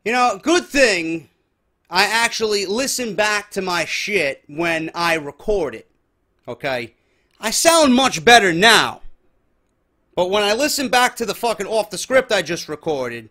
You know, good thing I actually listen back to my shit when I record it, okay? I sound much better now. But when I listen back to the fucking off the script I just recorded,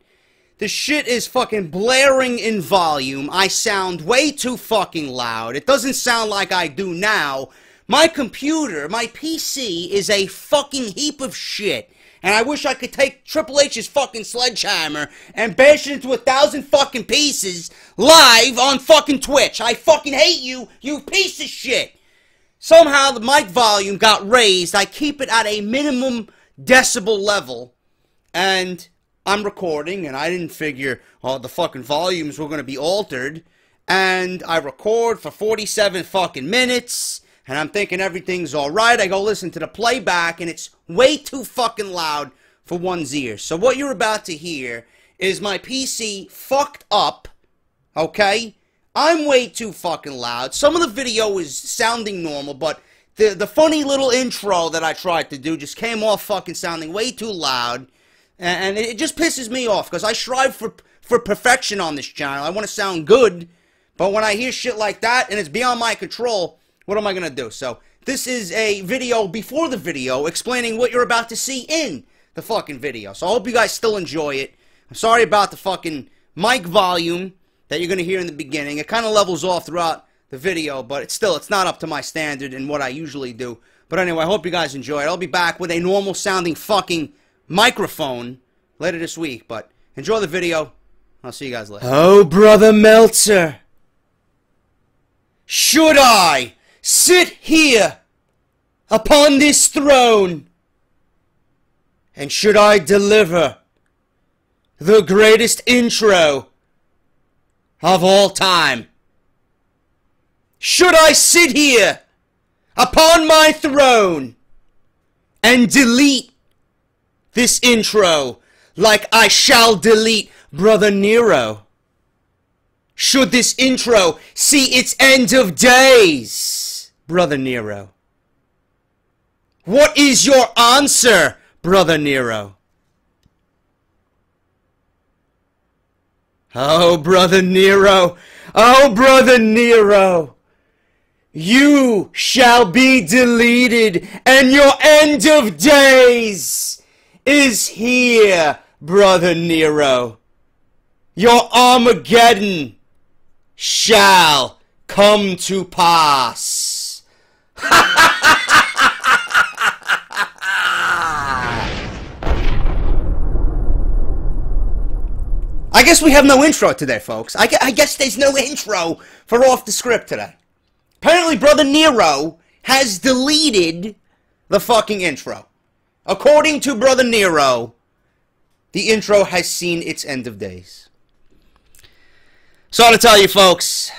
the shit is fucking blaring in volume. I sound way too fucking loud. It doesn't sound like I do now. My computer, my PC, is a fucking heap of shit. And I wish I could take Triple H's fucking sledgehammer and bash it into 1,000 fucking pieces live on fucking Twitch. I fucking hate you, you piece of shit. Somehow the mic volume got raised. I keep it at a minimum decibel level. And I'm recording, and I didn't figure, oh, the fucking volumes were going to be altered. And I record for 47 fucking minutes. And I'm thinking everything's alright. I go listen to the playback, and it's way too fucking loud for one's ears. So what you're about to hear is my PC fucked up, okay? I'm way too fucking loud. Some of the video is sounding normal, but the funny little intro that I tried to do just came off fucking sounding way too loud. And it just pisses me off, because I strive for perfection on this channel. I want to sound good, but when I hear shit like that, and it's beyond my control, what am I going to do? So, this is a video before the video explaining what you're about to see in the fucking video. So, I hope you guys still enjoy it. I'm sorry about the fucking mic volume that you're going to hear in the beginning. It kind of levels off throughout the video, but it's not up to my standard and what I usually do. But anyway, I hope you guys enjoy it. I'll be back with a normal sounding fucking microphone later this week. But enjoy the video. I'll see you guys later. Oh, Brother Meltzer. Should I sit here upon this throne, and should I deliver the greatest intro of all time? Should I sit here upon my throne and delete this intro like I shall delete Brother Nero? Should this intro see its end of days, Brother Nero? What is your answer, Brother Nero? Oh, Brother Nero, oh, Brother Nero, you shall be deleted, and your end of days is here, Brother Nero. Your Armageddon shall come to pass. I guess we have no intro today, folks. I guess there's no intro for Off the Script today. Apparently, Brother Nero has deleted the fucking intro. According to Brother Nero, the intro has seen its end of days. Sorry to tell you, folks.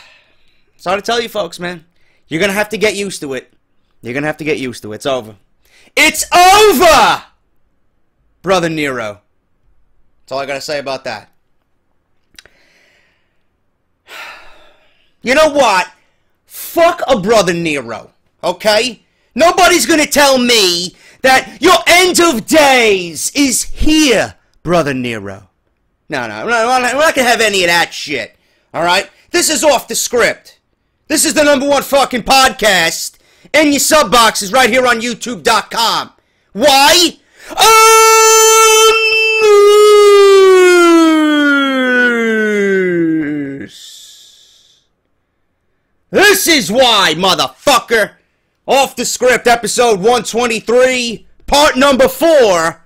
Sorry to tell you, folks, man. You're going to have to get used to it. You're going to have to get used to it. It's over. It's over! Brother Nero. That's all I got to say about that. You know what? Fuck a Brother Nero, okay? Nobody's going to tell me that your end of days is here, Brother Nero. No, we're not going to have any of that shit. Alright? This is Off the Script. This is the #1 fucking podcast in your sub boxes right here on YouTube.com. Why? This is why, motherfucker! Off the Script, episode 123, part number 4,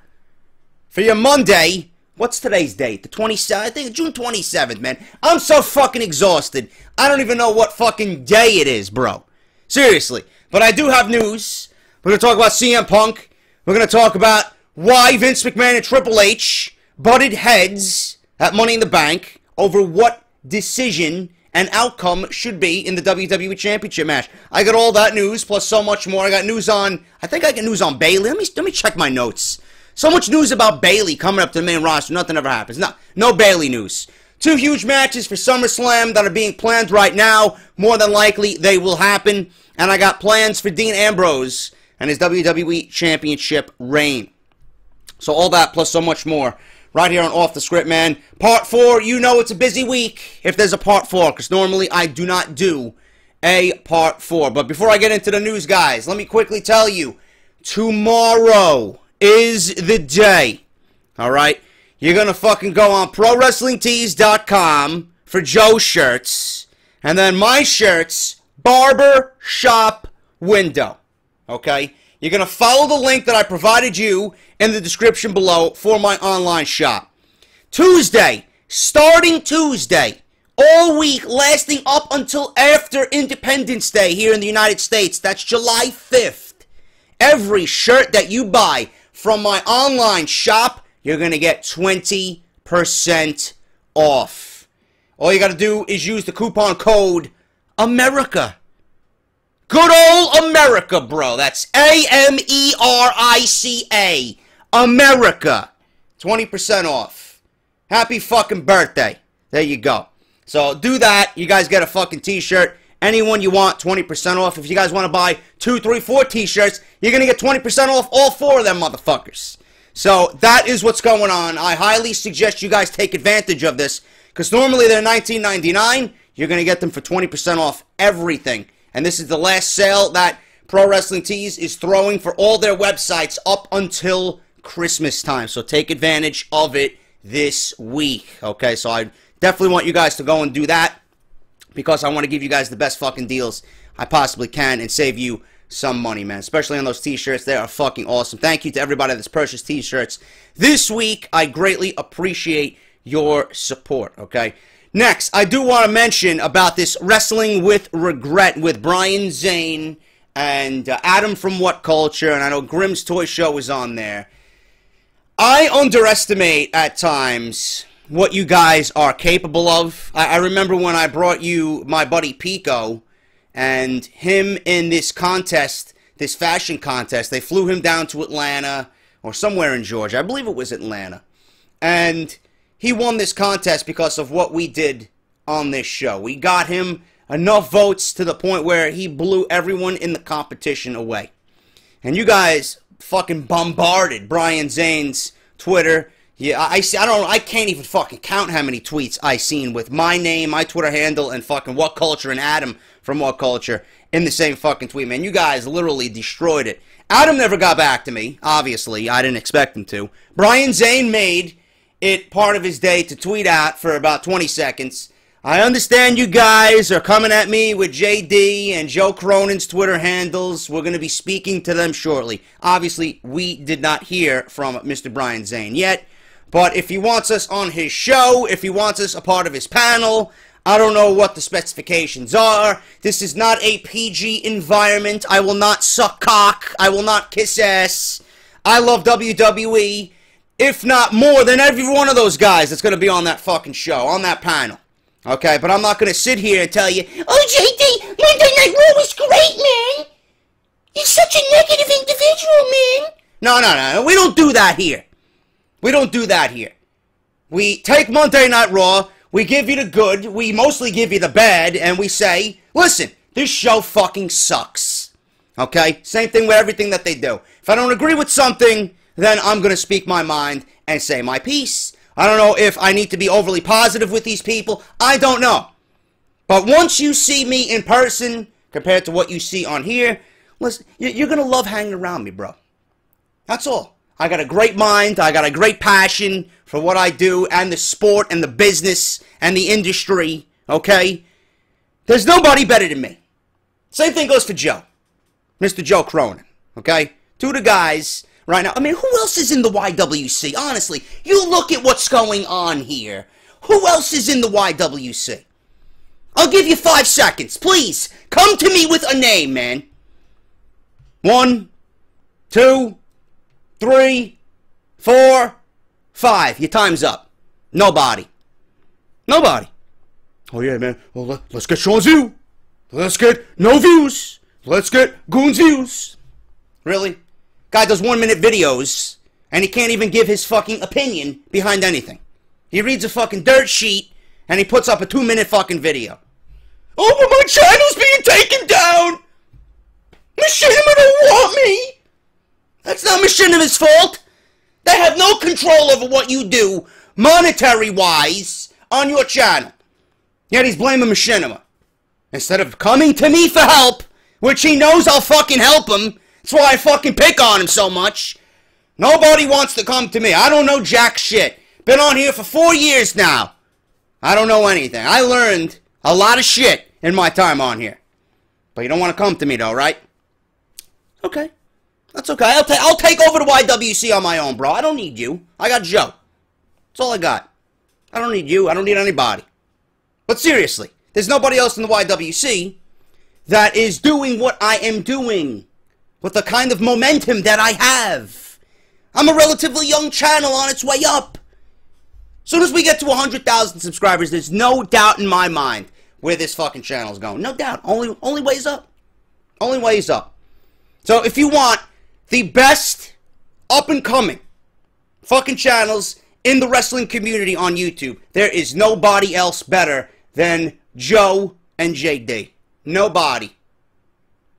for your Monday. What's today's date? The 27th? I think June 27th, man. I'm so fucking exhausted. I don't even know what fucking day it is, bro. Seriously. But I do have news. We're going to talk about CM Punk. We're going to talk about why Vince McMahon and Triple H butted heads at Money in the Bank over what decision and outcome should be in the WWE Championship match. I got all that news, plus so much more. I got news on, I think I got news on Bayley. Let me check my notes. So much news about Bayley coming up to the main roster. Nothing ever happens. No Bayley news. 2 huge matches for Summerslam that are being planned right now. More than likely, they will happen. And I got plans for Dean Ambrose and his WWE Championship reign. So all that plus so much more right here on Off the Script, man. Part 4, you know it's a busy week if there's a part 4, because normally I do not do a part 4. But before I get into the news, guys, let me quickly tell you, tomorrow is the day, alright? You're going to fucking go on ProWrestlingTees.com for Joe's shirts, and then my shirts, Barber Shop Window, okay? You're going to follow the link that I provided you in the description below for my online shop. Tuesday, starting Tuesday, all week, lasting up until after Independence Day here in the United States. That's July 5th. Every shirt that you buy from my online shop, you're going to get 20% off. All you got to do is use the coupon code AMERICA. Good old America, bro. That's AMERICA. America. 20% off. Happy fucking birthday. There you go. So do that. You guys get a fucking t-shirt. Anyone you want, 20% off. If you guys want to buy 2, 3, 4 t-shirts, you're going to get 20% off all 4 of them motherfuckers. So that is what's going on. I highly suggest you guys take advantage of this, because normally they're $19.99. You're going to get them for 20% off everything. And this is the last sale that Pro Wrestling Tees is throwing for all their websites up until Christmas time. So take advantage of it this week. Okay, so I definitely want you guys to go and do that, because I want to give you guys the best fucking deals I possibly can and save you some money, man. Especially on those t-shirts. They are fucking awesome. Thank you to everybody that's purchased t-shirts this week. I greatly appreciate your support, okay? Next, I do want to mention about this Wrestling with Regret with Brian Zane and Adam from What Culture, and I know Grimm's Toy Show was on there. I underestimate at times what you guys are capable of. I remember when I brought you my buddy Pico and him in this contest, this fashion contest. They flew him down to Atlanta or somewhere in Georgia. I believe it was Atlanta. And he won this contest because of what we did on this show. We got him enough votes to the point where he blew everyone in the competition away. And you guys fucking bombarded Brian Zane's Twitter. Yeah, I can't even fucking count how many tweets I seen with my name, my Twitter handle, and fucking What Culture and Adam from What Culture in the same fucking tweet, man. You guys literally destroyed it. Adam never got back to me, obviously. I didn't expect him to. Brian Zane made it part of his day to tweet out for about 20 seconds. I understand you guys are coming at me with JD and Joe Cronin's Twitter handles. We're going to be speaking to them shortly. Obviously, we did not hear from Mr. Brian Zane yet. But if he wants us on his show, if he wants us a part of his panel, I don't know what the specifications are. This is not a PG environment. I will not suck cock. I will not kiss ass. I love WWE. If not more than every one of those guys that's going to be on that fucking show, on that panel. Okay, but I'm not going to sit here and tell you, oh, JD, Monday Night Raw was great, man. He's such a negative individual, man. No. We don't do that here. We don't do that here. We take Monday Night Raw, we give you the good, we mostly give you the bad, and we say, listen, this show fucking sucks. Okay? Same thing with everything that they do. If I don't agree with something, then I'm going to speak my mind and say my piece. I don't know if I need to be overly positive with these people. I don't know. But once you see me in person, compared to what you see on here, listen, you're going to love hanging around me, bro. That's all. I got a great mind. I got a great passion for what I do and the sport and the business and the industry, okay? There's nobody better than me. Same thing goes for Joe. Mr. Joe Cronin, okay? Two of the guys right now. I mean, who else is in the YWC? Honestly, you look at what's going on here. Who else is in the YWC? I'll give you 5 seconds. Please, come to me with a name, man. 1, 2, 3, 4, 5. Your time's up. Nobody. Nobody. Oh, yeah, man. Well, let's get Sean's view. Let's get no views. Let's get Goon's views. Really? Guy does 1-minute videos, and he can't even give his fucking opinion behind anything. He reads a fucking dirt sheet, and he puts up a 2-minute fucking video. Oh, but my channel's being taken down! Machinima don't want me! That's not Machinima's fault! They have no control over what you do, monetary-wise, on your channel. Yet he's blaming Machinima. Instead of coming to me for help, which he knows I'll fucking help him. That's why I fucking pick on him so much. Nobody wants to come to me. I don't know jack shit. Been on here for 4 years now. I don't know anything. I learned a lot of shit in my time on here. But you don't want to come to me though, right? Okay. That's okay. I'll take over the YWC on my own, bro. I don't need you. I got Joe. That's all I got. I don't need you. I don't need anybody. But seriously, there's nobody else in the YWC that is doing what I am doing with the kind of momentum that I have. I'm a relatively young channel on its way up. As soon as we get to 100,000 subscribers, there's no doubt in my mind where this fucking channel is going. No doubt. Only ways up. Only ways up. So if you want the best up-and-coming fucking channels in the wrestling community on YouTube, there is nobody else better than Joe and JD. Nobody.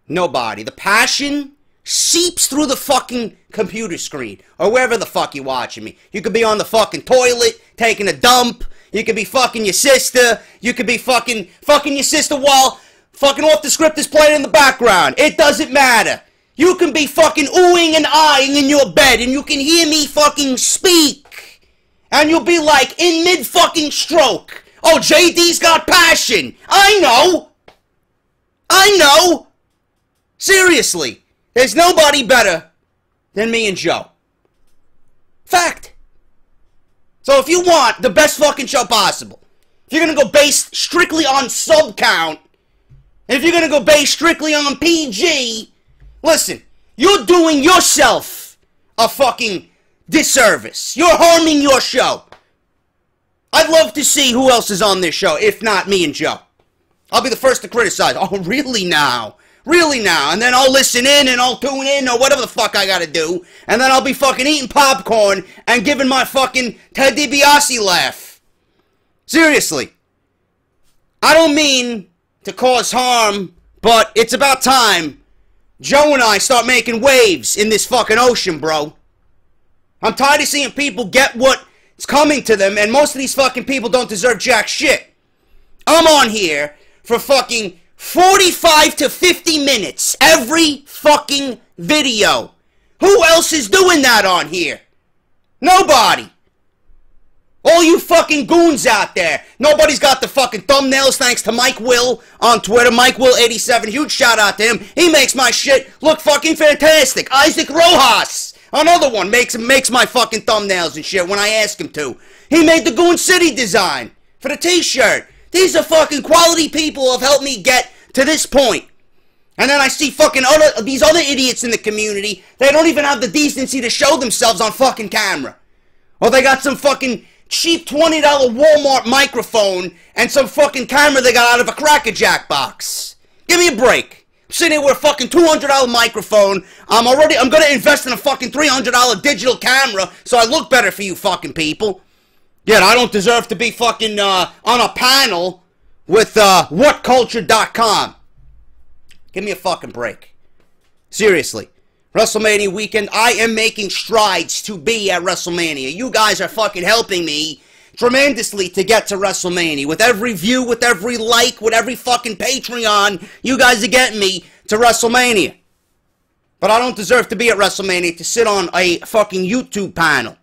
Nobody. The passion seeps through the fucking computer screen, or wherever the fuck you're watching me. You could be on the fucking toilet, taking a dump. You could be fucking your sister. You could be fucking your sister while fucking off the script is playing in the background. It doesn't matter. You can be fucking oohing and eyeing in your bed, and you can hear me fucking speak. And you'll be like, in mid-fucking stroke, oh, JD's got passion. I know. I know. Seriously. There's nobody better than me and Joe. Fact. So if you want the best fucking show possible, if you're going to go based strictly on sub count, and if you're going to go based strictly on PG, listen, you're doing yourself a fucking disservice. You're harming your show. I'd love to see who else is on this show, if not me and Joe. I'll be the first to criticize. Oh, really now? Really now? And then I'll listen in and I'll tune in or whatever the fuck I gotta do. And then I'll be fucking eating popcorn and giving my fucking Ted DiBiase laugh. Seriously. I don't mean to cause harm, but it's about time Joe and I start making waves in this fucking ocean, bro. I'm tired of seeing people get what's coming to them, and most of these fucking people don't deserve jack shit. I'm on here for fucking 45 to 50 minutes every fucking video. Who else is doing that on here? Nobody. All you fucking goons out there. Nobody's got the fucking thumbnails thanks to Mike Will on Twitter. Mike Will87. Huge shout out to him. He makes my shit look fucking fantastic. Isaac Rojas. Another one makes my fucking thumbnails and shit when I ask him to. He made the Goon City design for the t-shirt. These are fucking quality people who have helped me get to this point. And then I see fucking these other idiots in the community. They don't even have the decency to show themselves on fucking camera. Or they got some fucking cheap $20 Walmart microphone and some fucking camera they got out of a Cracker Jack box. Give me a break. I'm sitting here with a fucking $200 microphone. I'm gonna invest in a fucking $300 digital camera so I look better for you fucking people. Yet I don't deserve to be fucking on a panel with whatculture.com. Give me a fucking break. Seriously. WrestleMania weekend, I am making strides to be at WrestleMania. You guys are fucking helping me tremendously to get to WrestleMania. With every view, with every like, with every fucking Patreon, you guys are getting me to WrestleMania. But I don't deserve to be at WrestleMania to sit on a fucking YouTube panel.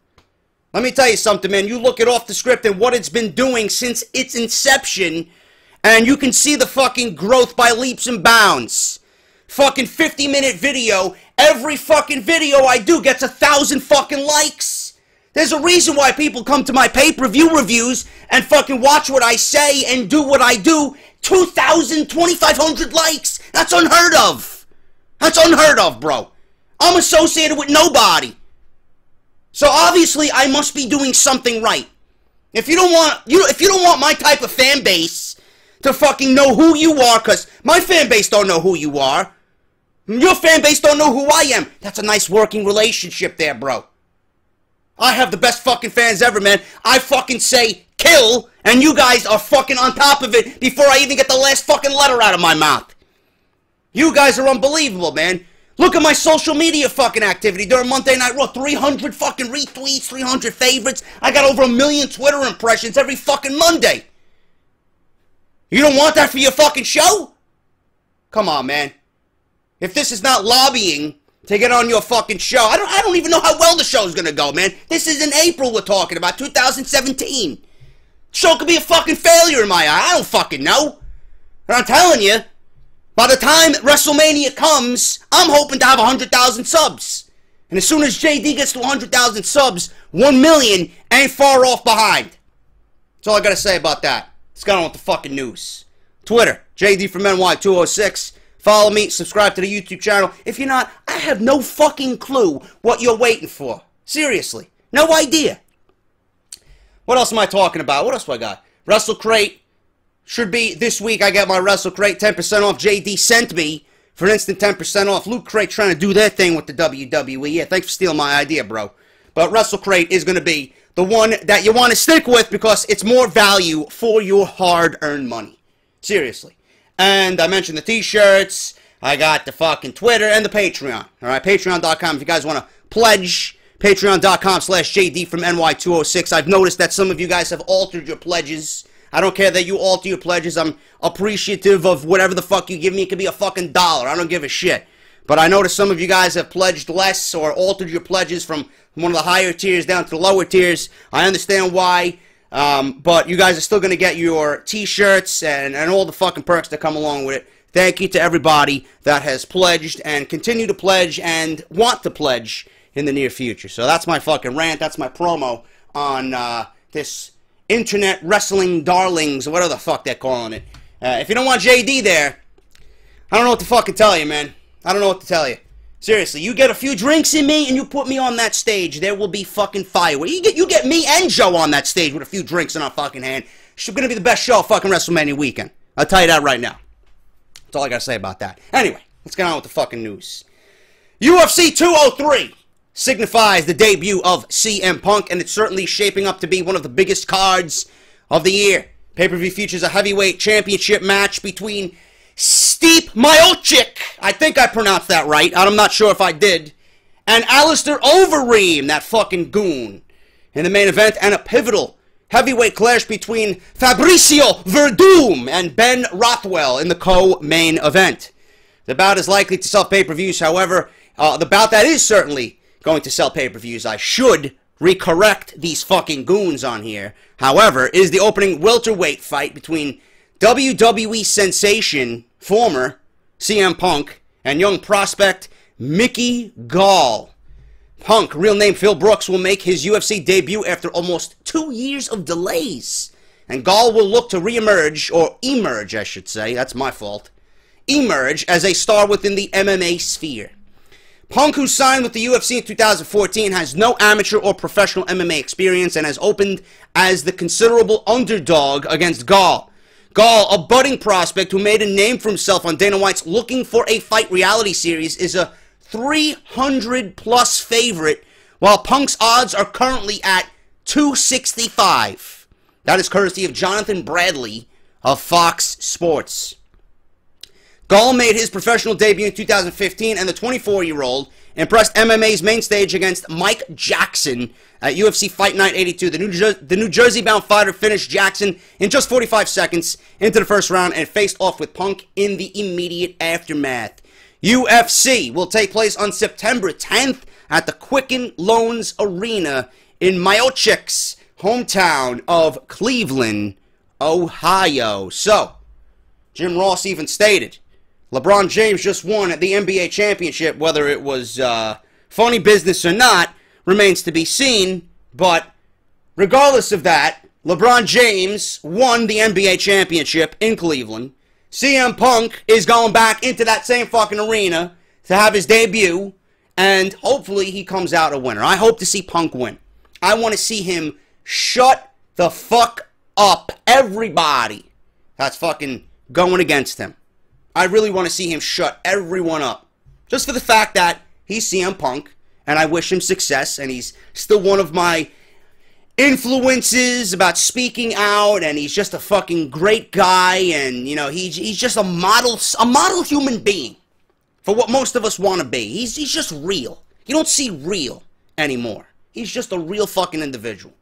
Let me tell you something, man. You look at Off the Script and what it's been doing since its inception, and you can see the fucking growth by leaps and bounds. Fucking 50-minute video. Every fucking video I do gets 1,000 fucking likes. There's a reason why people come to my pay-per-view reviews and fucking watch what I say and do what I do. 2,000, 2,500 likes. That's unheard of. That's unheard of, bro. I'm associated with nobody. So obviously I must be doing something right. If you don't want my type of fan base to fucking know who you are, cause my fan base don't know who you are. Your fan base don't know who I am. That's a nice working relationship there, bro. I have the best fucking fans ever, man. I fucking say kill, and you guys are fucking on top of it before I even get the last fucking letter out of my mouth. You guys are unbelievable, man. Look at my social media fucking activity during Monday Night Raw. 300 fucking retweets, 300 favorites. I got over 1 million Twitter impressions every fucking Monday. You don't want that for your fucking show? Come on, man. If this is not lobbying to get on your fucking show, I don't even know how well the show's gonna go, man. This is in April we're talking about, 2017. Show could be a fucking failure in my eye. I don't fucking know. But I'm telling you, by the time WrestleMania comes, I'm hoping to have 100,000 subs. And as soon as JD gets to 100,000 subs, 1 million ain't far off behind. That's all I gotta say about that. Let's get on with the fucking news. Twitter, JD from NY206. Follow me, subscribe to the YouTube channel. If you're not, I have no fucking clue what you're waiting for. Seriously. No idea. What else am I talking about? What else do I got? WrestleCrate. Should be this week. I get my WrestleCrate 10% off. JD sent me for an instant 10% off. Loot Crate trying to do their thing with the WWE. Yeah, thanks for stealing my idea, bro. But WrestleCrate is going to be the one that you want to stick with because it's more value for your hard-earned money. Seriously. And I mentioned the t-shirts. I got the fucking Twitter and the Patreon. Alright, patreon.com if you guys want to pledge. Patreon.com/JD from NY206. I've noticed that some of you guys have altered your pledges. I don't care that you alter your pledges. I'm appreciative of whatever the fuck you give me. It could be a fucking dollar. I don't give a shit. But I noticed some of you guys have pledged less or altered your pledges from one of the higher tiers down to the lower tiers. I understand why. But you guys are still going to get your t-shirts and all the fucking perks that come along with it. Thank you to everybody that has pledged and continue to pledge and want to pledge in the near future. So that's my fucking rant. That's my promo on this internet wrestling darlings, or whatever the fuck they're calling it. If you don't want JD there, I don't know what to fucking tell you, man. I don't know what to tell you. Seriously, you get a few drinks in me and you put me on that stage, there will be fucking fireworks. You get me and Joe on that stage with a few drinks in our fucking hand. It's gonna be the best show of fucking WrestleMania weekend. I'll tell you that right now. That's all I gotta say about that. Anyway, let's get on with the fucking news. UFC 203 signifies the debut of CM Punk, and it's certainly shaping up to be one of the biggest cards of the year. Pay-per-view features a heavyweight championship match between Stipe Miocic, I think I pronounced that right, I'm not sure if I did, and Alistair Overeem, that fucking goon, in the main event, and a pivotal heavyweight clash between Fabricio Verdum and Ben Rothwell in the co-main event. The bout is likely to sell pay-per-views, however, the bout that is certainly going to sell pay-per-views, I should recorrect these fucking goons on here, however, is the opening welterweight fight between WWE sensation, former CM Punk, and young prospect Mickey Gall. Punk, real name Phil Brooks, will make his UFC debut after almost 2 years of delays. And Gall will look to re-emerge, or emerge, I should say, that's my fault, emerge as a star within the MMA sphere. Punk, who signed with the UFC in 2014, has no amateur or professional MMA experience and has opened as the considerable underdog against Gall. Gall, a budding prospect who made a name for himself on Dana White's Looking for a Fight reality series, is a 300-plus favorite, while Punk's odds are currently at 265. That is courtesy of Jonathan Bradley of Fox Sports. Gall made his professional debut in 2015, and the 24-year-old impressed MMA's main stage against Mike Jackson at UFC Fight Night 82. The New Jersey-bound fighter finished Jackson in just 45 seconds into the first round and faced off with Punk in the immediate aftermath. UFC will take place on September 10th at the Quicken Loans Arena in Miocic's hometown of Cleveland, Ohio. So, Jim Ross even stated, LeBron James just won at the NBA championship. Whether it was funny business or not remains to be seen, but regardless of that, LeBron James won the NBA championship in Cleveland. CM Punk is going back into that same fucking arena to have his debut, and hopefully he comes out a winner. I hope to see Punk win. I want to see him shut the fuck up everybody that's fucking going against him. I really want to see him shut everyone up. Just for the fact that he's CM Punk, and I wish him success, and he's still one of my influences about speaking out, and he's just a fucking great guy, and, you know, he's just a model human being. for what most of us want to be. He's just real. You don't see real anymore. He's just a real fucking individual.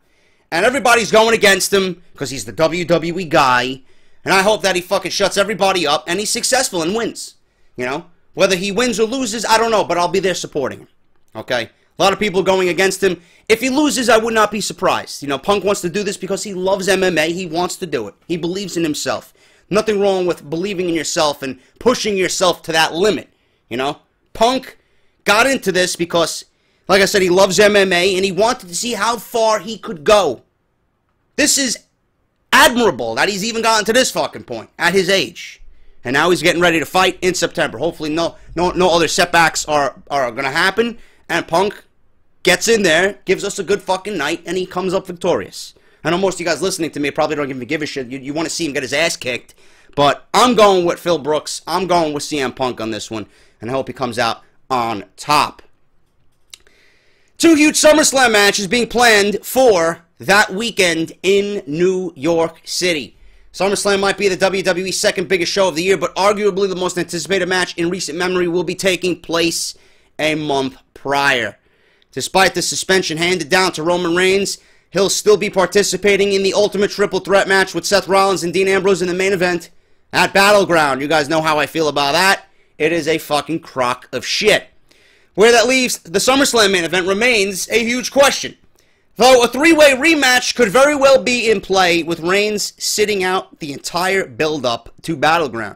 And everybody's going against him because he's the WWE guy. And I hope that he fucking shuts everybody up and he's successful and wins. You know? Whether he wins or loses, I don't know, but I'll be there supporting him. Okay? A lot of people going against him. If he loses, I would not be surprised. You know, Punk wants to do this because he loves MMA. He wants to do it. He believes in himself. Nothing wrong with believing in yourself and pushing yourself to that limit. You know? Punk got into this because, like I said, he loves MMA and he wanted to see how far he could go. This is admirable that he's even gotten to this fucking point at his age. And now he's getting ready to fight in September. Hopefully no other setbacks are going to happen. And Punk gets in there, gives us a good fucking night, and he comes up victorious. I know most of you guys listening to me probably don't even give a shit. You want to see him get his ass kicked. But I'm going with Phil Brooks. I'm going with CM Punk on this one. And I hope he comes out on top. 2 huge SummerSlam matches being planned for that weekend in New York City. SummerSlam might be the WWE's second biggest show of the year, but arguably the most anticipated match in recent memory will be taking place a month prior. Despite the suspension handed down to Roman Reigns, he'll still be participating in the Ultimate Triple Threat match with Seth Rollins and Dean Ambrose in the main event at Battleground. You guys know how I feel about that. It is a fucking crock of shit. Where that leaves the SummerSlam main event remains a huge question. Though a 3-way rematch could very well be in play with Reigns sitting out the entire build-up to Battleground.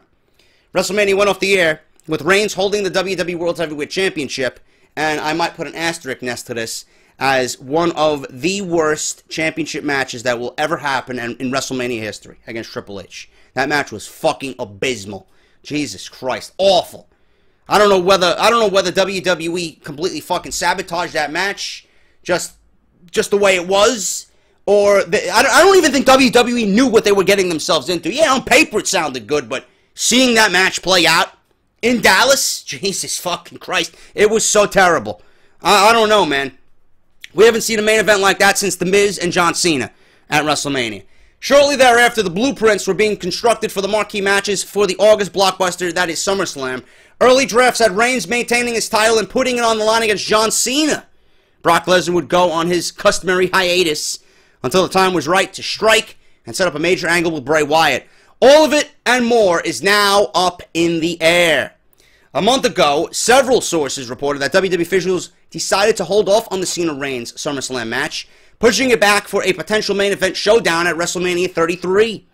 WrestleMania went off the air with Reigns holding the WWE World Heavyweight Championship, and I might put an asterisk next to this as one of the worst championship matches that will ever happen in WrestleMania history against Triple H. That match was fucking abysmal. Jesus Christ, awful. I don't know whether WWE completely fucking sabotaged that match, just the way it was, or I don't even think WWE knew what they were getting themselves into. Yeah, on paper it sounded good, but seeing that match play out in Dallas, Jesus fucking Christ, it was so terrible. I don't know, man. We haven't seen a main event like that since The Miz and John Cena at WrestleMania. Shortly thereafter, the blueprints were being constructed for the marquee matches for the August blockbuster that is SummerSlam. Early drafts had Reigns maintaining his title and putting it on the line against John Cena. Brock Lesnar would go on his customary hiatus until the time was right to strike and set up a major angle with Bray Wyatt. All of it and more is now up in the air. A month ago, several sources reported that WWE officials decided to hold off on the Cena-Reigns SummerSlam match, pushing it back for a potential main event showdown at WrestleMania 33.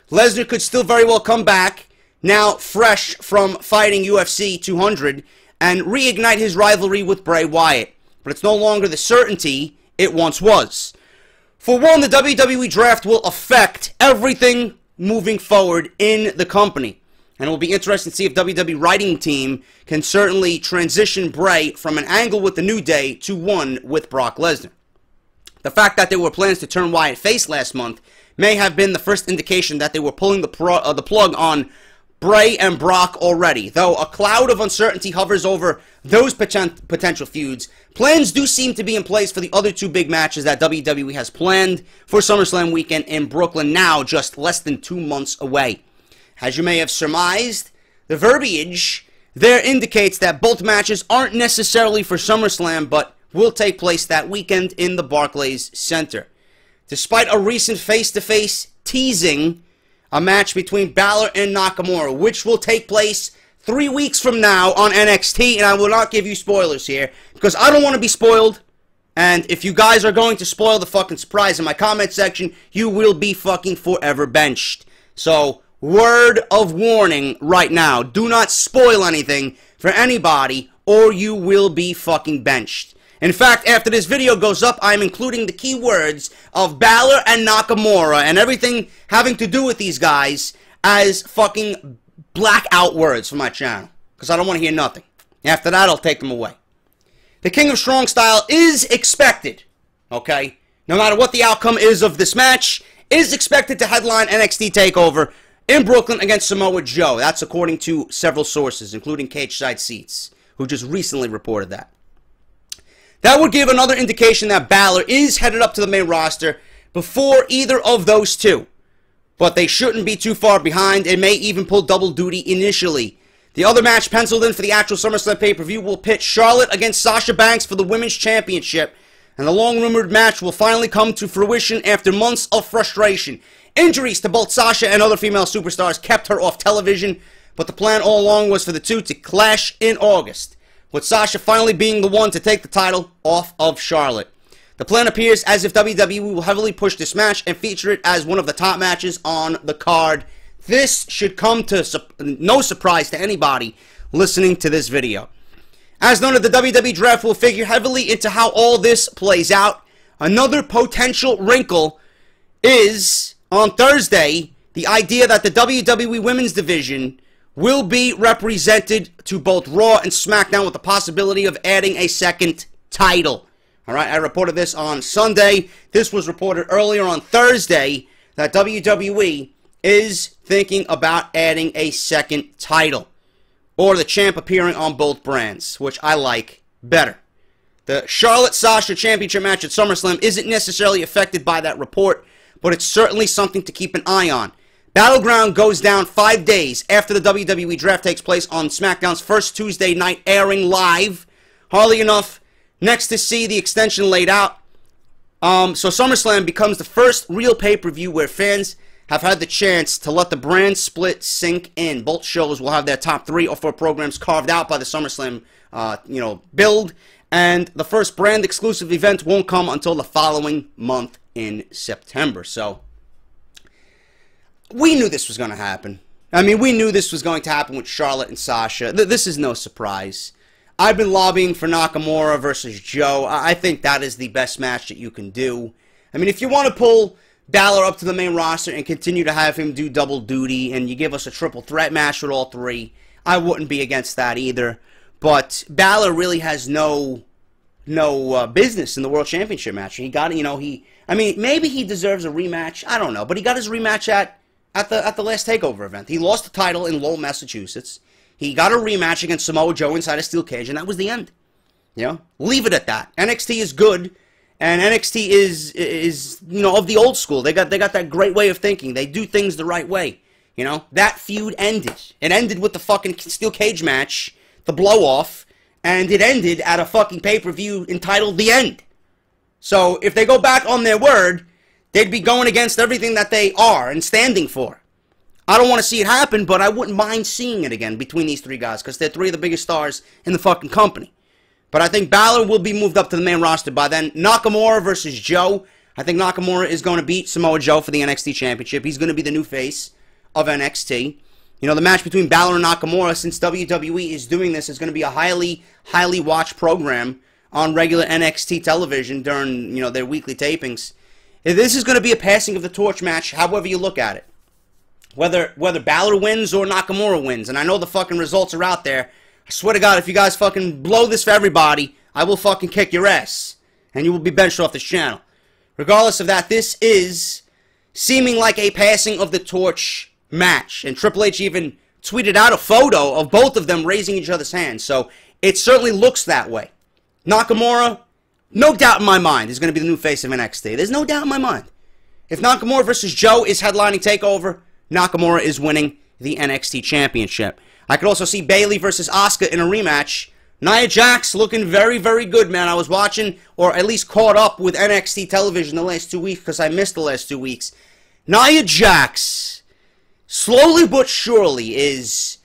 Lesnar could still very well come back, now fresh from fighting UFC 200, and reignite his rivalry with Bray Wyatt. But it's no longer the certainty it once was. For one, the WWE draft will affect everything moving forward in the company. And it will be interesting to see if WWE writing team can certainly transition Bray from an angle with the New Day to one with Brock Lesnar. The fact that there were plans to turn Wyatt face last month may have been the first indication that they were pulling the plug on Bray and Brock already. Though a cloud of uncertainty hovers over those potential feuds, plans do seem to be in place for the other two big matches that WWE has planned for SummerSlam weekend in Brooklyn, now just less than 2 months away. As you may have surmised, the verbiage there indicates that both matches aren't necessarily for SummerSlam, but will take place that weekend in the Barclays Center. Despite a recent face-to-face teasing a match between Balor and Nakamura, which will take place 3 weeks from now on NXT, and I will not give you spoilers here, because I don't want to be spoiled, and if you guys are going to spoil the fucking surprise in my comment section, you will be fucking forever benched. So, word of warning right now, do not spoil anything for anybody, or you will be fucking benched. In fact, after this video goes up, I'm including the keywords of Balor and Nakamura and everything having to do with these guys as fucking blackout words for my channel. Because I don't want to hear nothing. After that, I'll take them away. The King of Strong Style is expected, okay? No matter what the outcome is of this match, is expected to headline NXT TakeOver in Brooklyn against Samoa Joe. That's according to several sources, including Cage Side Seats, who just recently reported that. That would give another indication that Balor is headed up to the main roster before either of those two. But they shouldn't be too far behind and may even pull double duty initially. The other match penciled in for the actual SummerSlam pay-per-view will pit Charlotte against Sasha Banks for the Women's Championship. And the long-rumored match will finally come to fruition after months of frustration. Injuries to both Sasha and other female superstars kept her off television, but the plan all along was for the two to clash in August, with Sasha finally being the one to take the title off of Charlotte. The plan appears as if WWE will heavily push this match and feature it as one of the top matches on the card. This should come to no surprise to anybody listening to this video. As noted, the WWE Draft will figure heavily into how all this plays out. Another potential wrinkle is, on Thursday, the idea that the WWE Women's Division will be represented to both Raw and SmackDown with the possibility of adding a second title. Alright, I reported this on Sunday. This was reported earlier on Thursday that WWE is thinking about adding a second title, or the champ appearing on both brands, which I like better. The Charlotte-Sasha Championship match at SummerSlam isn't necessarily affected by that report, but it's certainly something to keep an eye on. Battleground goes down 5 days after the WWE Draft takes place on SmackDown's first Tuesday night airing live. Hardly enough next to see the extension laid out. So SummerSlam becomes the first real pay-per-view where fans have had the chance to let the brand split sink in. Both shows will have their top 3 or 4 programs carved out by the SummerSlam, build, and the first brand-exclusive event won't come until the following month in September. So we knew this was going to happen. I mean, we knew this was going to happen with Charlotte and Sasha. This is no surprise. I've been lobbying for Nakamura versus Joe. I think that is the best match that you can do. I mean, if you want to pull Balor up to the main roster and continue to have him do double duty, and you give us a triple threat match with all 3, I wouldn't be against that either. But Balor really has no business in the World Championship match. He got, I mean, maybe he deserves a rematch. I don't know, but he got his rematch at the last Takeover event. He lost the title in Lowell, Massachusetts. He got a rematch against Samoa Joe inside a steel cage, and that was the end. Leave it at that. NXT is good. And NXT is of the old school. They got that great way of thinking. They do things the right way. That feud ended. It ended with the fucking steel cage match, the blow off, and it ended at a fucking pay-per-view entitled The End. So if they go back on their word, they'd be going against everything that they are and standing for. I don't want to see it happen, but I wouldn't mind seeing it again between these 3 guys, because they're 3 of the biggest stars in the fucking company. But I think Balor will be moved up to the main roster by then. Nakamura versus Joe. I think Nakamura is going to beat Samoa Joe for the NXT Championship. He's going to be the new face of NXT. The match between Balor and Nakamura, since WWE is doing this, is going to be a highly, highly watched program on regular NXT television during, their weekly tapings. This is going to be a passing of the torch match, however you look at it. Whether Balor wins or Nakamura wins. And I know the fucking results are out there. I swear to God, if you guys fucking blow this for everybody, I will fucking kick your ass. And you will be benched off this channel. Regardless of that, this is seeming like a passing of the torch match. And Triple H even tweeted out a photo of both of them raising each other's hands. So it certainly looks that way. Nakamura, no doubt in my mind, is going to be the new face of NXT. There's no doubt in my mind. If Nakamura versus Joe is headlining TakeOver, Nakamura is winning the NXT Championship. I could also see Bayley versus Asuka in a rematch. Nia Jax looking very, very good, man. I was watching, or at least caught up with NXT television the last 2 weeks because I missed the last 2 weeks. Nia Jax, slowly but surely, is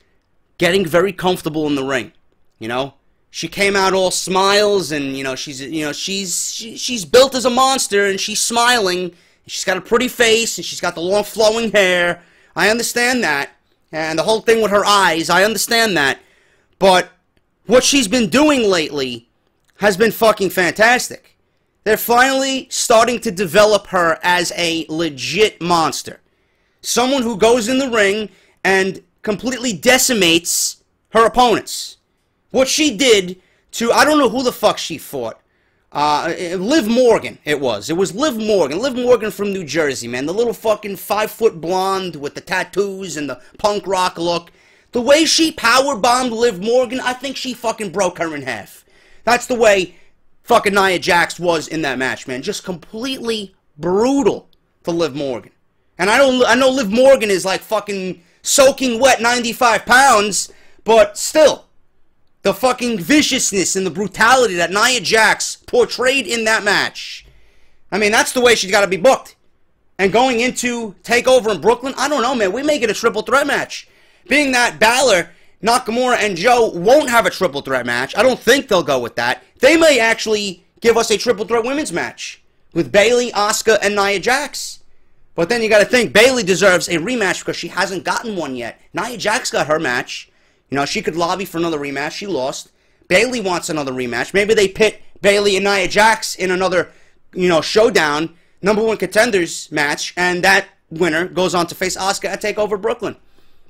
getting very comfortable in the ring. She came out all smiles, and she's built as a monster, and she's smiling. She's got a pretty face, and she's got the long flowing hair. I understand that. And the whole thing with her eyes, I understand that. But what she's been doing lately has been fucking fantastic. They're finally starting to develop her as a legit monster. Someone who goes in the ring and completely decimates her opponents. What she did to, I don't know who the fuck she fought. Liv Morgan, it was. It was Liv Morgan. Liv Morgan from New Jersey, man. The little fucking 5-foot blonde with the tattoos and the punk rock look. The way she powerbombed Liv Morgan, I think she fucking broke her in half. That's the way fucking Nia Jax was in that match, man. Just completely brutal to Liv Morgan. And I know Liv Morgan is like fucking soaking wet 95 pounds, But still, the fucking viciousness and the brutality that Nia Jax portrayed in that match, I mean, that's the way she's got to be booked. And going into TakeOver in Brooklyn, I don't know, man. We make it a triple threat match. Being that Balor, Nakamura, and Joe won't have a triple threat match, I don't think they'll go with that. They may actually give us a triple threat women's match with Bayley, Asuka, and Nia Jax. But then you got to think, Bayley deserves a rematch because she hasn't gotten one yet. Nia Jax got her match. You know, she could lobby for another rematch. She lost. Bayley wants another rematch. Maybe they pit Bayley and Nia Jax in another, you know, showdown, #1 contenders match, and that winner goes on to face Asuka at TakeOver Brooklyn.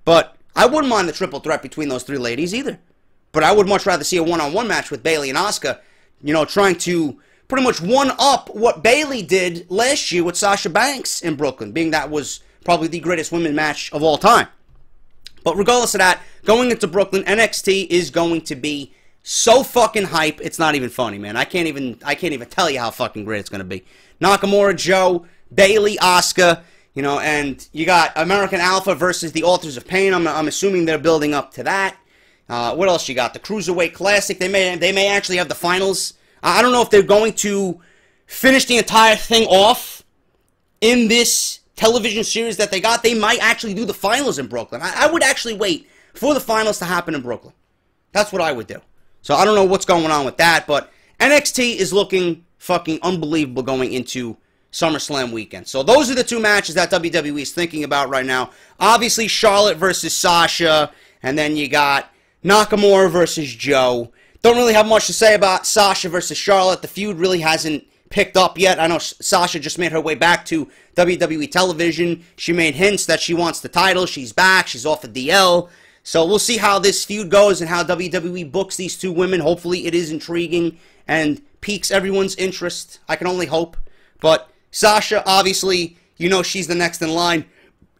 But I wouldn't mind the triple threat between those three ladies either. But I would much rather see a one-on-one match with Bayley and Asuka, you know, trying to pretty much one-up what Bayley did last year with Sasha Banks in Brooklyn, being that was probably the greatest women's match of all time. But regardless of that, going into Brooklyn, NXT is going to be so fucking hype, it's not even funny, man. I can't even tell you how fucking great it's going to be. Nakamura, Joe, Bayley, Asuka, you know, and you got American Alpha versus the Authors of Pain. I'm assuming they're building up to that. What else you got? The Cruiserweight Classic. They may actually have the finals. I don't know if they're going to finish the entire thing off in this television series that they got. They might actually do the finals in Brooklyn. I would actually wait for the finals to happen in Brooklyn. That's what I would do. So I don't know what's going on with that, but NXT is looking fucking unbelievable going into SummerSlam weekend. So those are the two matches that WWE is thinking about right now. Obviously, Charlotte versus Sasha, and then you got Nakamura versus Joe. Don't really have much to say about Sasha versus Charlotte. The feud really hasn't picked up yet. I know Sasha just made her way back to WWE television. She made hints that she wants the title. She's back. She's off of DL. So we'll see how this feud goes and how WWE books these two women. Hopefully it is intriguing and piques everyone's interest. I can only hope. But Sasha, obviously, you know she's the next in line.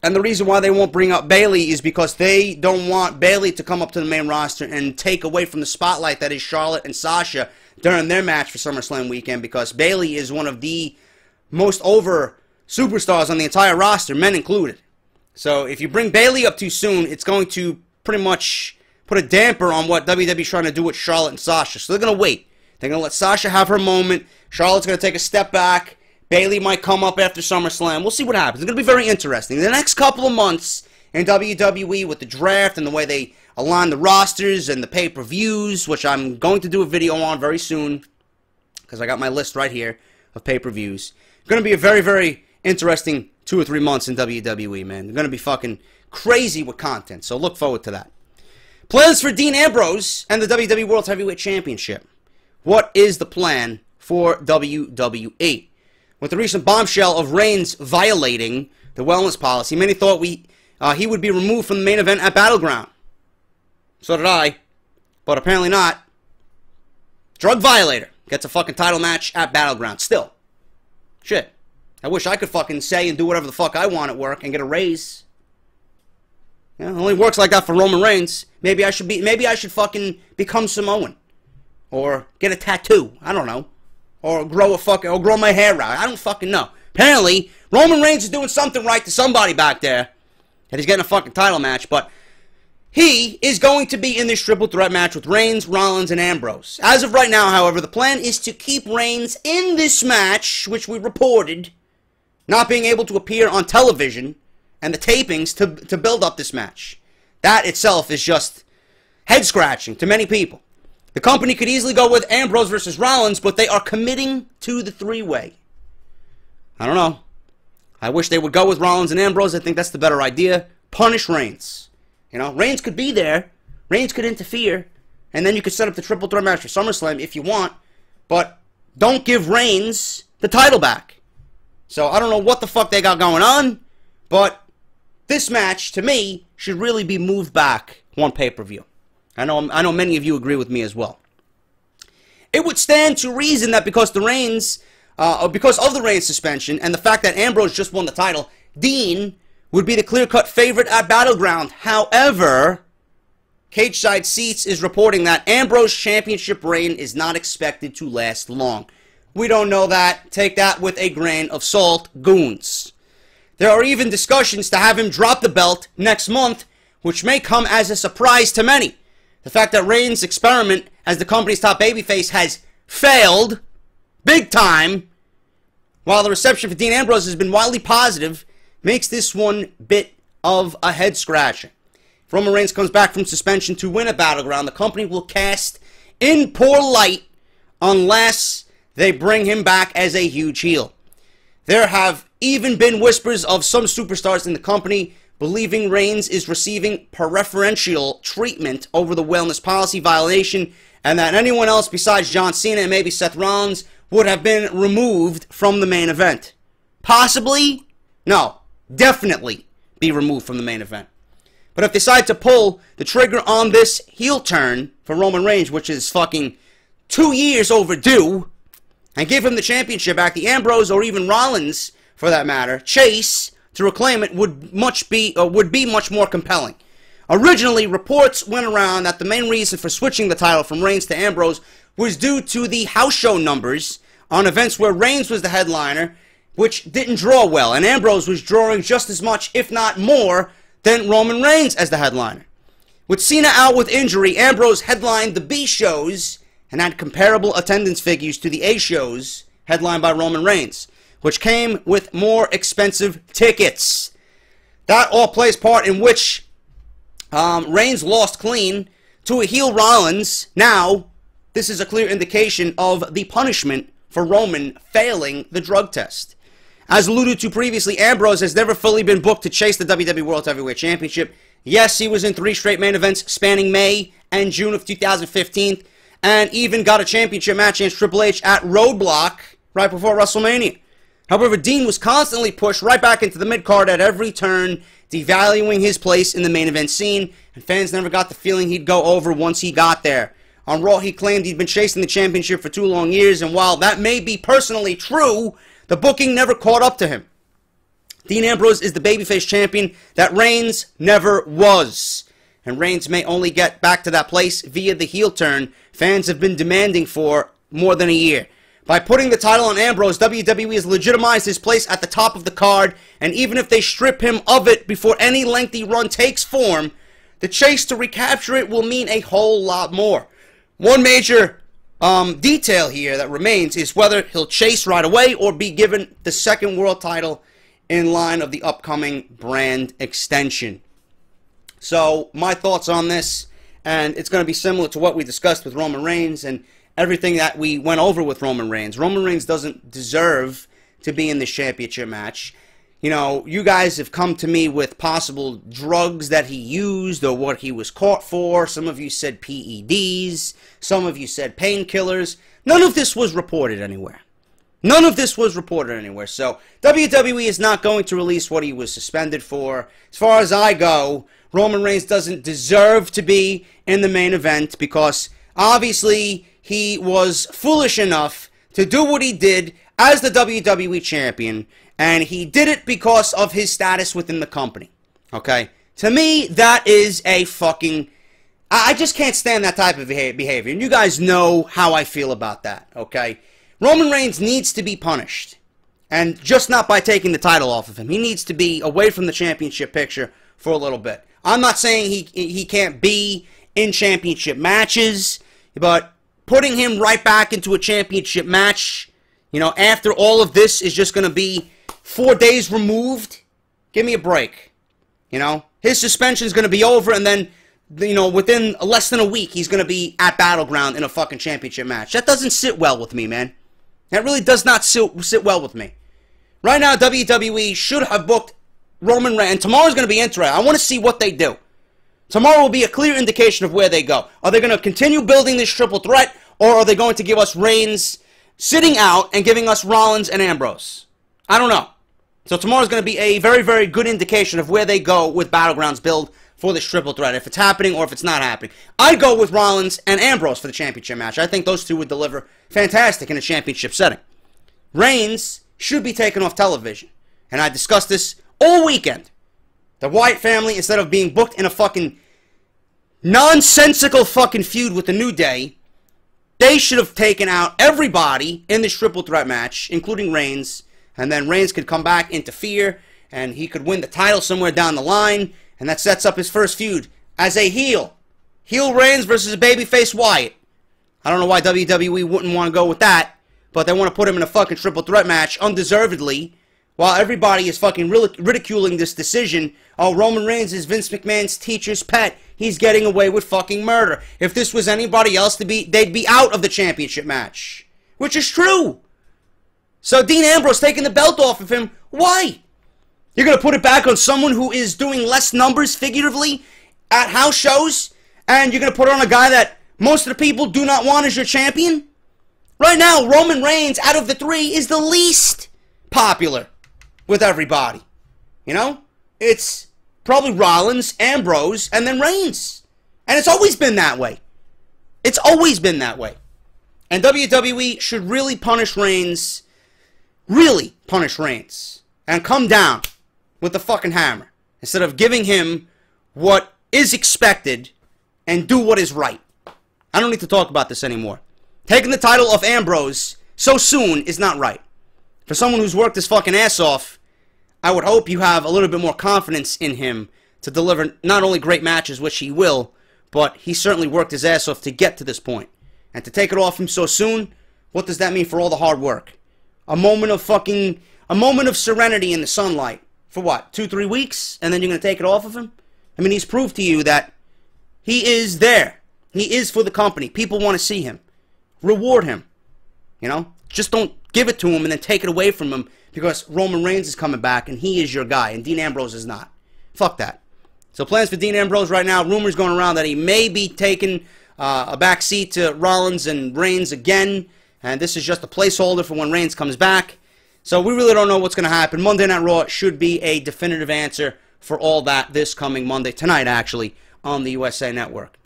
And the reason why they won't bring up Bayley is because they don't want Bayley to come up to the main roster and take away from the spotlight that is Charlotte and Sasha during their match for SummerSlam weekend, because Bayley is one of the most over superstars on the entire roster, men included. So if you bring Bayley up too soon, it's going to pretty much put a damper on what WWE's trying to do with Charlotte and Sasha. So they're going to wait. They're going to let Sasha have her moment. Charlotte's going to take a step back. Bayley might come up after SummerSlam. We'll see what happens. It's going to be very interesting. The next couple of months in WWE with the draft and the way they align the rosters and the pay-per-views, which I'm going to do a video on very soon because I got my list right here of pay-per-views. It's going to be a very, very interesting 2 or 3 months in WWE, man. They're going to be fucking crazy with content, so look forward to that. Plans for Dean Ambrose and the WWE World Heavyweight Championship. What is the plan for WWE? With the recent bombshell of Reigns violating the wellness policy, many thought he would be removed from the main event at Battleground. So did I, but apparently not. Drug violator gets a fucking title match at Battleground. Still. Shit. I wish I could fucking say and do whatever the fuck I want at work and get a raise. Yeah, it only works like that for Roman Reigns. Maybe I should fucking become Samoan. Or get a tattoo. I don't know. Or grow my hair out. I don't fucking know. Apparently, Roman Reigns is doing something right to somebody back there. And he's getting a fucking title match. But he is going to be in this triple threat match with Reigns, Rollins, and Ambrose. As of right now, however, the plan is to keep Reigns in this match, which we reported, not being able to appear on television and the tapings to build up this match. That itself is just head-scratching to many people. The company could easily go with Ambrose versus Rollins, but they are committing to the three-way. I don't know. I wish they would go with Rollins and Ambrose. I think that's the better idea. Punish Reigns. You know, Reigns could be there. Reigns could interfere. And then you could set up the triple threat match for SummerSlam if you want. But don't give Reigns the title back. So I don't know what the fuck they got going on. But this match, to me, should really be moved back one pay-per-view. I know many of you agree with me as well. It would stand to reason that because of the Reigns suspension and the fact that Ambrose just won the title, Dean would be the clear-cut favorite at Battleground. However, Cage Side Seats is reporting that Ambrose's championship reign is not expected to last long. We don't know that. Take that with a grain of salt, goons. There are even discussions to have him drop the belt next month, which may come as a surprise to many. The fact that Reigns' experiment as the company's top babyface has failed big time, while the reception for Dean Ambrose has been wildly positive, makes this one bit of a head scratcher. If Roman Reigns comes back from suspension to win a Battleground, the company will cast in poor light unless they bring him back as a huge heel. There have even been whispers of some superstars in the company believing Reigns is receiving preferential treatment over the wellness policy violation, and that anyone else besides John Cena and maybe Seth Rollins would have been removed from the main event. Possibly? No. Definitely be removed from the main event. But if they decide to pull the trigger on this heel turn for Roman Reigns, which is fucking 2 years overdue, and give him the championship back, the Ambrose or even Rollins, for that matter, chase to reclaim it would be much more compelling. Originally, reports went around that the main reason for switching the title from Reigns to Ambrose was due to the house show numbers on events where Reigns was the headliner, which didn't draw well, and Ambrose was drawing just as much, if not more, than Roman Reigns as the headliner. With Cena out with injury, Ambrose headlined the B shows and had comparable attendance figures to the A shows headlined by Roman Reigns, which came with more expensive tickets. That all plays part in which Reigns lost clean to a heel Rollins. Now, this is a clear indication of the punishment for Roman failing the drug test. As alluded to previously, Ambrose has never fully been booked to chase the WWE World Heavyweight Championship. Yes, he was in 3 straight main events spanning May and June of 2015, and even got a championship match against Triple H at Roadblock right before WrestleMania. However, Dean was constantly pushed right back into the mid-card at every turn, devaluing his place in the main event scene, and fans never got the feeling he'd go over once he got there. On Raw, he claimed he'd been chasing the championship for 2 long years, and while that may be personally true, the booking never caught up to him. Dean Ambrose is the babyface champion that Reigns never was, and Reigns may only get back to that place via the heel turn fans have been demanding for more than a year. By putting the title on Ambrose, WWE has legitimized his place at the top of the card, and even if they strip him of it before any lengthy run takes form, the chase to recapture it will mean a whole lot more. One major detail here that remains is whether he'll chase right away or be given the second world title in line of the upcoming brand extension. So, my thoughts on this, and it's going to be similar to what we discussed with Roman Reigns and everything that we went over with Roman Reigns. Roman Reigns doesn't deserve to be in this championship match. You know, you guys have come to me with possible drugs that he used or what he was caught for. Some of you said PEDs. Some of you said painkillers. None of this was reported anywhere. None of this was reported anywhere. So, WWE is not going to release what he was suspended for. As far as I go, Roman Reigns doesn't deserve to be in the main event because, obviously, he was foolish enough to do what he did as the WWE Champion, and he did it because of his status within the company. Okay? To me, that is a fucking... I just can't stand that type of behavior, and you guys know how I feel about that, okay? Roman Reigns needs to be punished, and just not by taking the title off of him. He needs to be away from the championship picture for a little bit. I'm not saying he can't be in championship matches, but putting him right back into a championship match, you know, after all of this is just going to be 4 days removed, give me a break. You know, his suspension is going to be over, and then, you know, within less than a week, he's going to be at Battleground in a fucking championship match. That doesn't sit well with me, man. That really does not sit well with me. Right now, WWE should have booked Roman Reigns, and tomorrow's going to be interesting. I want to see what they do. Tomorrow will be a clear indication of where they go. Are they going to continue building this triple threat, or are they going to give us Reigns sitting out and giving us Rollins and Ambrose? I don't know. So tomorrow's going to be a very, very good indication of where they go with Battlegrounds build for this triple threat, if it's happening or if it's not happening. I'd go with Rollins and Ambrose for the championship match. I think those two would deliver fantastic in a championship setting. Reigns should be taken off television. And I discussed this all weekend. The Wyatt family, instead of being booked in a fucking nonsensical fucking feud with the New Day, they should have taken out everybody in this triple threat match, including Reigns, and then Reigns could come back, interfere, and he could win the title somewhere down the line, and that sets up his first feud as a heel Heel Reigns versus a babyface Wyatt. I don't know why WWE wouldn't want to go with that, but they want to put him in a fucking triple threat match, undeservedly, while everybody is fucking ridiculing this decision. Oh, Roman Reigns is Vince McMahon's teacher's pet. He's getting away with fucking murder. If this was anybody else, they'd be out of the championship match. Which is true. So Dean Ambrose taking the belt off of him, why? You're going to put it back on someone who is doing less numbers, figuratively, at house shows, and you're going to put it on a guy that most of the people do not want as your champion? Right now, Roman Reigns, out of the three, is the least popular with everybody. You know? It's probably Rollins, Ambrose, and then Reigns. And it's always been that way. It's always been that way. And WWE should really punish Reigns. Really punish Reigns. And come down with the fucking hammer. Instead of giving him what is expected and do what is right. I don't need to talk about this anymore. Taking the title of Ambrose so soon is not right. For someone who's worked his fucking ass off, I would hope you have a little bit more confidence in him to deliver not only great matches, which he will, but he certainly worked his ass off to get to this point. And to take it off him so soon, what does that mean for all the hard work? A moment of serenity in the sunlight. For what, 2-3 weeks? And then you're going to take it off of him? I mean, he's proved to you that he is there. He is for the company. People want to see him. Reward him. You know? Just don't give it to him and then take it away from him because Roman Reigns is coming back and he is your guy and Dean Ambrose is not. Fuck that. So plans for Dean Ambrose right now. Rumors going around that he may be taking a back seat to Rollins and Reigns again. And this is just a placeholder for when Reigns comes back. So we really don't know what's going to happen. Monday Night Raw should be a definitive answer for all that this coming Monday, tonight actually, on the USA Network.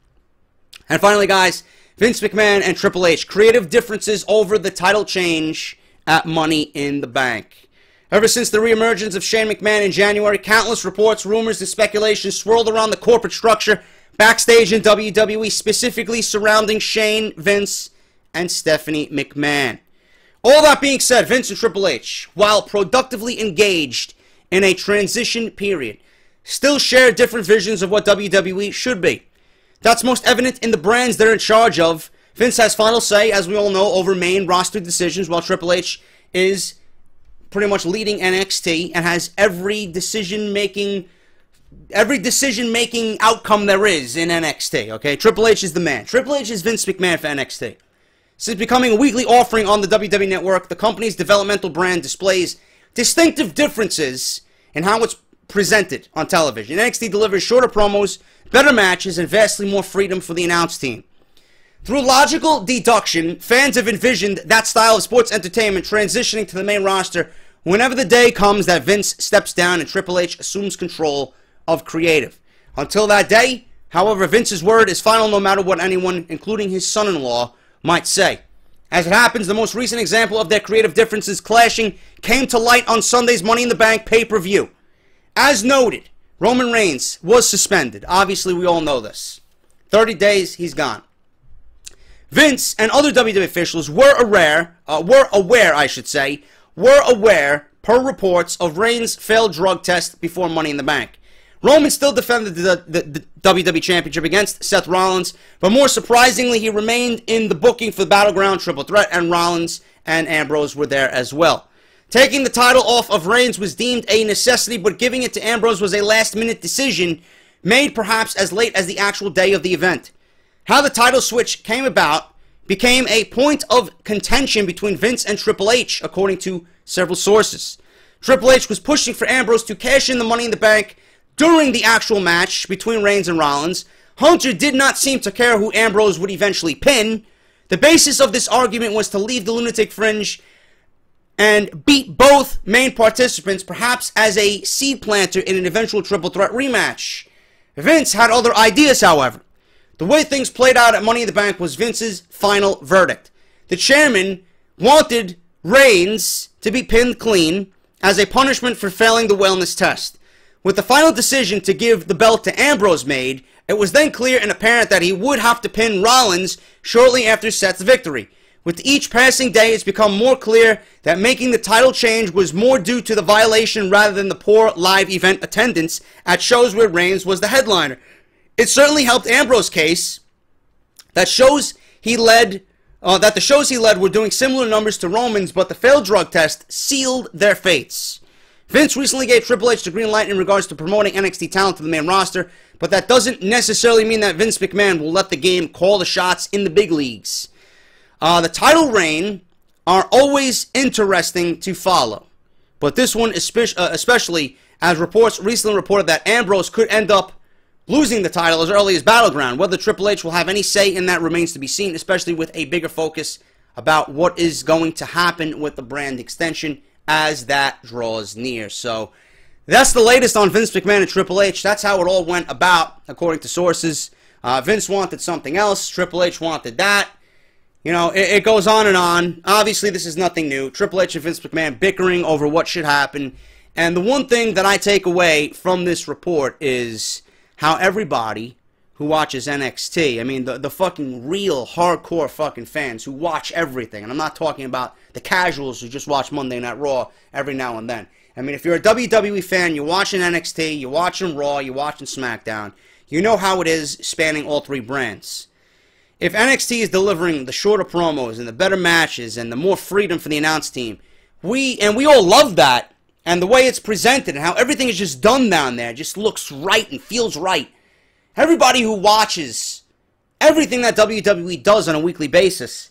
And finally, guys, Vince McMahon and Triple H. Creative differences over the title change at Money in the Bank. Ever since the reemergence of Shane McMahon in January, countless reports, rumors, and speculations swirled around the corporate structure backstage in WWE, specifically surrounding Shane, Vince, and Stephanie McMahon. All that being said, Vince and Triple H, while productively engaged in a transition period, still share different visions of what WWE should be. That's most evident in the brands they're in charge of. Vince has final say, as we all know, over main roster decisions, while Triple H is pretty much leading NXT and has every decision-making outcome there is in NXT, okay? Triple H is the man. Triple H is Vince McMahon for NXT. Since becoming a weekly offering on the WWE Network, the company's developmental brand displays distinctive differences in how it's presented on television. NXT delivers shorter promos, better matches, and vastly more freedom for the announce team. Through logical deduction, fans have envisioned that style of sports entertainment transitioning to the main roster whenever the day comes that Vince steps down and Triple H assumes control of creative. Until that day, however, Vince's word is final no matter what anyone, including his son-in-law, might say. As it happens, the most recent example of their creative differences clashing came to light on Sunday's Money in the Bank pay-per-view. As noted, Roman Reigns was suspended. Obviously, we all know this. 30 days, he's gone. Vince and other WWE officials were aware, per reports, of Reigns' failed drug test before Money in the Bank. Roman still defended the WWE Championship against Seth Rollins, but more surprisingly, he remained in the booking for the Battleground Triple Threat, and Rollins and Ambrose were there as well. Taking the title off of Reigns was deemed a necessity, but giving it to Ambrose was a last-minute decision made perhaps as late as the actual day of the event. How the title switch came about became a point of contention between Vince and Triple H, according to several sources. Triple H was pushing for Ambrose to cash in the Money in the Bank during the actual match between Reigns and Rollins. Hunter did not seem to care who Ambrose would eventually pin. The basis of this argument was to leave the lunatic fringe and beat both main participants, perhaps as a seed planter in an eventual triple threat rematch. Vince had other ideas, however. The way things played out at Money in the Bank was Vince's final verdict. The chairman wanted Reigns to be pinned clean as a punishment for failing the wellness test. With the final decision to give the belt to Ambrose made, it was then clear and apparent that he would have to pin Rollins shortly after Seth's victory. With each passing day, it's become more clear that making the title change was more due to the violation rather than the poor live event attendance at shows where Reigns was the headliner. it certainly helped Ambrose's case that the shows he led were doing similar numbers to Roman's, but the failed drug test sealed their fates. Vince recently gave Triple H the green light in regards to promoting NXT talent to the main roster, but that doesn't necessarily mean that Vince McMahon will let the game call the shots in the big leagues. The title reign are always interesting to follow, but this one especially as reports recently reported that Ambrose could end up losing the title as early as Battleground. Whether Triple H will have any say in that remains to be seen, especially with a bigger focus about what is going to happen with the brand extension as that draws near. So that's the latest on Vince McMahon and Triple H. That's how it all went about, according to sources. Vince wanted something else. Triple H wanted that. You know, it goes on and on. Obviously, this is nothing new. Triple H and Vince McMahon bickering over what should happen. And the one thing that I take away from this report is how everybody who watches NXT, I mean, the fucking real hardcore fucking fans who watch everything, and I'm not talking about the casuals who just watch Monday Night Raw every now and then. I mean, if you're a WWE fan, you're watching NXT, you're watching Raw, you're watching SmackDown, you know how it is spanning all three brands. If NXT is delivering the shorter promos and the better matches and the more freedom for the announce team, we all love that. And the way it's presented and how everything is just done down there just looks right and feels right. Everybody who watches everything that WWE does on a weekly basis,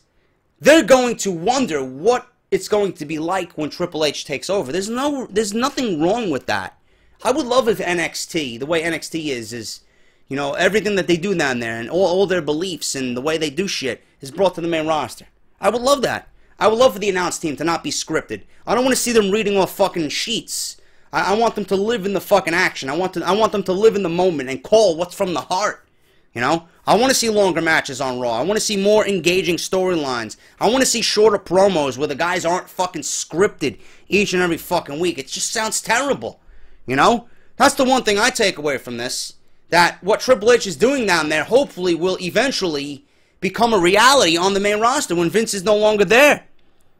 they're going to wonder what it's going to be like when Triple H takes over. There's nothing wrong with that. I would love if NXT, the way NXT is, you know, everything that they do down there and all their beliefs and the way they do shit is brought to the main roster. I would love that. I would love for the announce team to not be scripted. I don't want to see them reading off fucking sheets. I want them to live in the fucking action. I want them to live in the moment and call what's from the heart. You know? I want to see longer matches on Raw. I want to see more engaging storylines. I want to see shorter promos where the guys aren't fucking scripted each and every fucking week. It just sounds terrible. You know? That's the one thing I take away from this. That what Triple H is doing down there hopefully will eventually become a reality on the main roster when Vince is no longer there.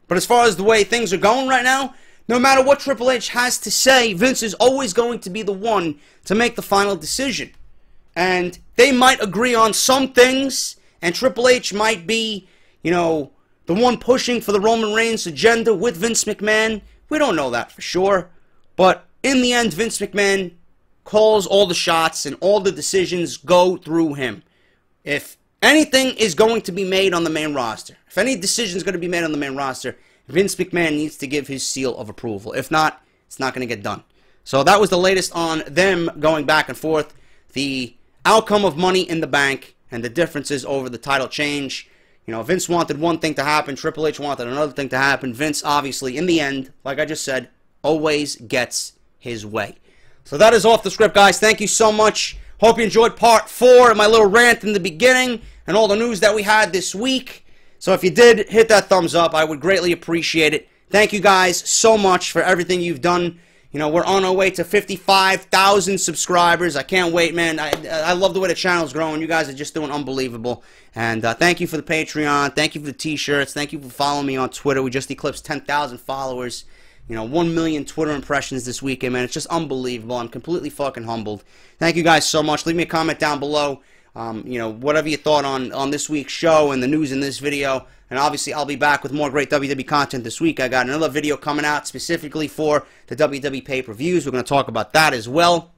But as far as the way things are going right now, no matter what Triple H has to say, Vince is always going to be the one to make the final decision. And they might agree on some things, and Triple H might be, you know, the one pushing for the Roman Reigns agenda with Vince McMahon. We don't know that for sure. But in the end, Vince McMahon calls all the shots, and all the decisions go through him. If anything is going to be made on the main roster, if any decision is going to be made on the main roster, Vince McMahon needs to give his seal of approval. If not, it's not going to get done. So that was the latest on them going back and forth, the outcome of Money in the Bank, and the differences over the title change. You know, Vince wanted one thing to happen, Triple H wanted another thing to happen. Vince, obviously, in the end, like I just said, always gets his way. So that is off the script, guys. Thank you so much. Hope you enjoyed part 4 of my little rant in the beginning and all the news that we had this week. So if you did, hit that thumbs up. I would greatly appreciate it. Thank you guys so much for everything you've done. You know, we're on our way to 55,000 subscribers. I can't wait, man. I love the way the channel's growing. You guys are just doing unbelievable. And thank you for the Patreon. Thank you for the T-shirts. Thank you for following me on Twitter. We just eclipsed 10,000 followers. You know, 1 million Twitter impressions this weekend, man. It's just unbelievable. I'm completely fucking humbled. Thank you guys so much. Leave me a comment down below. You know, whatever you thought on this week's show and the news in this video. And obviously, I'll be back with more great WWE content this week. I got another video coming out specifically for the WWE pay-per-views. We're going to talk about that as well.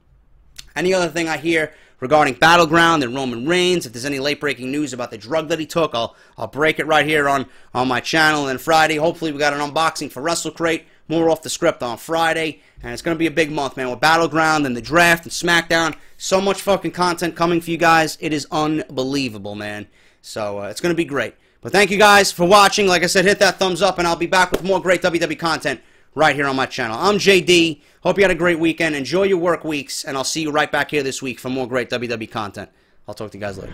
Any other thing I hear regarding Battleground and Roman Reigns, if there's any late-breaking news about the drug that he took, I'll break it right here on my channel. And Friday, hopefully, we got an unboxing for WrestleCrate. More off the script on Friday. And it's going to be a big month, man, with Battleground and the draft and SmackDown. So much fucking content coming for you guys. It is unbelievable, man. So it's going to be great. But thank you guys for watching. Like I said, hit that thumbs up, and I'll be back with more great WWE content right here on my channel. I'm JD. Hope you had a great weekend. Enjoy your work weeks, and I'll see you right back here this week for more great WWE content. I'll talk to you guys later.